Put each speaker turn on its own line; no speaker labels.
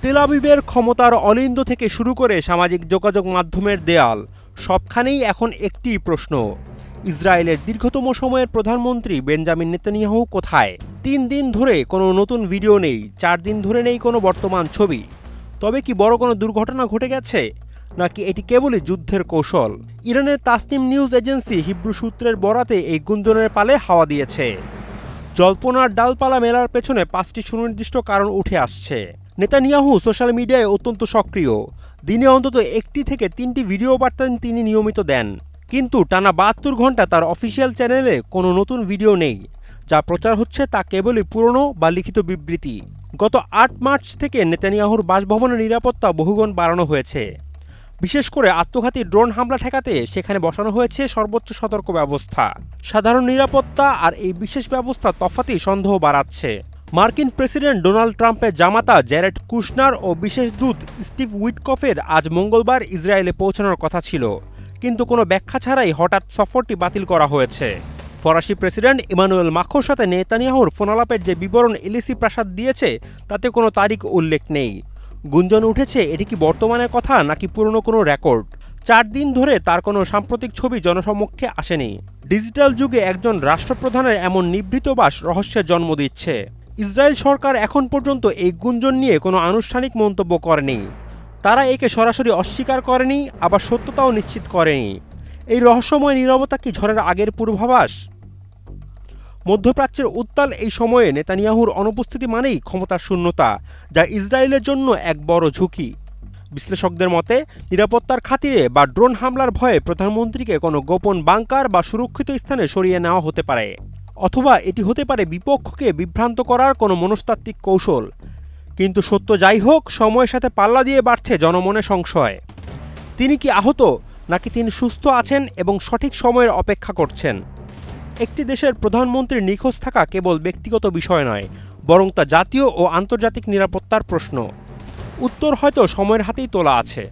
তেল আবিবের ক্ষমতার অলিন্দ থেকে শুরু করে সামাজিক যোগাযোগ মাধ্যমের দেয়াল, সবখানেই এখন একটিই প্রশ্ন: ইসরায়েলের দীর্ঘতম সময়ের প্রধানমন্ত্রী বেঞ্জামিন নেতানিয়াহু কোথায়? ৩ দিন ধরে কোনো নতুন ভিডিও নেই, ৪ দিন ধরে নেই কোনো বর্তমান ছবি। তবে কি বড় কোনো দুর্ঘটনা ঘটে গেছে, নাকি এটি কেবলই যুদ্ধের কৌশল? ইরানের তাসনিম নিউজ এজেন্সি হিব্রু সূত্রের বরাতে এই গুঞ্জনের পালে হাওয়া দিয়েছে। জল্পনার ডালপালা মেলার পেছনে ৫টি সুনির্দিষ্ট কারণ উঠে আসছে। নেতানিয়াহু সোশ্যাল মিডিয়ায় অত্যন্ত সক্রিয়। দিনে অন্তত ১টি থেকে ৩টি ভিডিও বার্তা তিনি নিয়মিত দেন, কিন্তু টানা ৭২ ঘন্টা তার অফিসিয়াল চ্যানেলে কোনো নতুন ভিডিও নেই। যা প্রচার হচ্ছে তা কেবলই পুরনো বা লিখিত বিবৃতি। গত ৮ মার্চ থেকে নেতানিয়াহুর বাসভবনের নিরাপত্তা বহুগুণ বাড়ানো হয়েছে। বিশেষ করে আত্মঘাতী ড্রোন হামলা ঠেকাতে সেখানে বসানো হয়েছে সর্বোচ্চ সতর্ক ব্যবস্থা। সাধারণ নিরাপত্তা আর এই বিশেষ ব্যবস্থা তফাৎই সন্দেহ বাড়াচ্ছে। মার্কিন প্রেসিডেন্ট ডোনাল্ড ট্রাম্পের জামাতা জ্যারেড কুশনার ও বিশেষ দূত স্টিভ উইটকফের আজ মঙ্গলবার ইসরায়েলে পৌঁছানোর কথা ছিল, কিন্তু কোনো ব্যাখ্যা ছাড়াই হঠাৎ সফরটি বাতিল করা হয়েছে। ফরাসি প্রেসিডেন্ট ইমানুয়েল মাখোর সাথে নেতানিয়াহুর ফোনালাপের যে বিবরণ এলিসি প্রাসাদ দিয়েছে তাতে কোনো তারিখ উল্লেখ নেই। গুঞ্জন উঠেছে এটি কি বর্তমানের কথা নাকি পুরনো কোনো রেকর্ড। ৪ দিন ধরে তার কোনো সাম্প্রতিক ছবি জনসমক্ষে আসেনি। ডিজিটাল যুগে একজন রাষ্ট্রপ্রধানের এমন নিভৃতবাস রহস্যের জন্ম দিচ্ছে। ইসরায়েল সরকার এখন পর্যন্ত এই গুঞ্জন নিয়ে কোনো আনুষ্ঠানিক মন্তব্য করেনি। তারা একে সরাসরি অস্বীকার করেনি, আবার সত্যতাও নিশ্চিত করেনি। এই রহস্যময় নীরবতা কি ঝড়ের আগের পূর্বাভাস? মধ্যপ্রাচ্যের উত্তাল এই সময়ে নেতানিয়াহুর অনুপস্থিতি মানেই ক্ষমতার শূন্যতা, যা ইসরায়েলের জন্য এক বড় ঝুঁকি। বিশ্লেষকদের মতে, নিরাপত্তার খাতিরে বা ড্রোন হামলার ভয়ে প্রধানমন্ত্রীকে কোনো গোপন বাংকার বা সুরক্ষিত স্থানে সরিয়ে নেওয়া হতে পারে, অথবা এটি হতে পারে বিপক্ষকে বিভ্রান্ত করার কোনো মনস্তাত্ত্বিক কৌশল। কিন্তু সত্য যাই হোক, সময়ের সাথে পাল্লা দিয়ে বাড়ছে জনমনে সংশয়। তিনি কি আহত, নাকি তিনি সুস্থ আছেন এবং সঠিক সময়ের অপেক্ষা করছেন? একটি দেশের প্রধানমন্ত্রীর নিখোঁজ থাকা কেবল ব্যক্তিগত বিষয় নয়, বরং তা জাতীয় ও আন্তর্জাতিক নিরাপত্তার প্রশ্ন। উত্তর হয়তো সময়ের হাতেই তোলা আছে।